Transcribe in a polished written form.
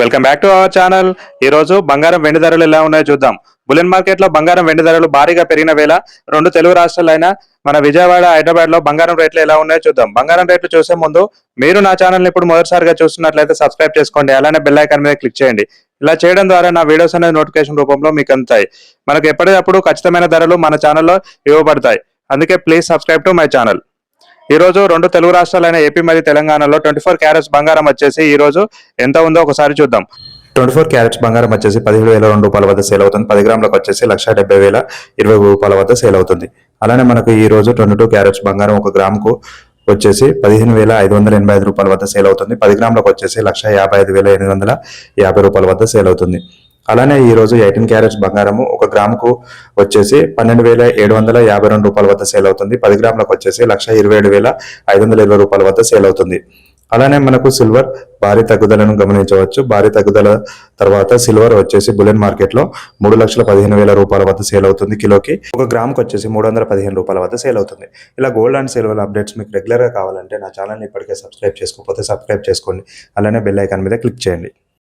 Welcome back to our channel. ఈ రోజు బంగారం వెండి ధరలు ఎలా ఉన్నాయో చూద్దాం. బులియన్ మార్కెట్ లో బంగారం వెండి ధరలు భారీగా పెరిగిన వేళ రెండు తెలుగు రాష్ట్రాలైన మన విజయవాడ, హైదరాబాద్ లో బంగారం రేట్లు ఎలా ఉన్నాయో చూద్దాం. బంగారం రేట్లు చూసే ముందు మీరు నా ఛానల్ ని ఇప్పుడు మొదటిసారిగా చూస్తున్నట్లయితే సబ్స్క్రైబ్ చేసుకోండి, అలానే బెల్ ఐకాన్ మీద క్లిక్ చేయండి. ఇలా చేయడం ద్వారా నా వీడియోస్ అనేది నోటిఫికేషన్ రూపంలో మీకు అందుతాయి. మనకు ఎప్పటికప్పుడు ఖచ్చితమైన ధరలు మన ఛానల్లో ఇవ్వబడతాయి. అందుకే please subscribe to my channel. ఈ రోజు రెండు తెలుగు రాష్ట్రాలైన ఏపీ మరియు తెలంగాణలో 24 క్యారెట్స్ బంగారం వచ్చేసి ఈ రోజు ఎంత ఉందో ఒకసారి చూద్దాం. 24 క్యారెట్స్ బంగారం వచ్చేసి 17,002 రూపాయల వద్ద సేల్ అవుతుంది. 10 గ్రాములకు వచ్చేసి 1,70,020 రూపాయల వద్ద సేల్ అవుతుంది. అలానే మనకు ఈ రోజు 22 క్యారెట్స్ బంగారం 1 గ్రాముకు వచ్చేసి 15,585 రూపాయల వద్ద సేల్ అవుతుంది. 10 గ్రాములకు వచ్చేసి 1,55,850 రూపాయల వద్ద సేల్ అవుతుంది. అలానే ఈ రోజు 18 క్యారెట్స్ బంగారము 1 గ్రాముకు వచ్చేసి 12,752 రూపాయల వద్ద సేల్ అవుతుంది. 10 గ్రాములకు వచ్చేసి 1,27,520 రూపాయల వద్ద సేల్ అవుతుంది. అలానే మనకు సిల్వర్ భారీ తగ్గుదలను గమనించవచ్చు. భారీ తగ్గుదల తర్వాత సిల్వర్ వచ్చేసి బులియన్ మార్కెట్ లో 3,15,000 రూపాయల వద్ద సేల్ అవుతుంది. కిలోకి 1 గ్రాముకి వచ్చేసి 315 రూపాయల వద్ద సేల్ అవుతుంది. ఇలా గోల్డ్ అండ్ సిల్వర్ అప్డేట్స్ మీకు రెగ్యులర్ గా కావాలంటే నా ఛానల్ ని ఇప్పటికే సబ్స్క్రైబ్ చేసుకోకపోతే సబ్స్క్రైబ్ చేసుకోండి, అలానే బెల్ ఐకాన్ మీద క్లిక్ చేయండి.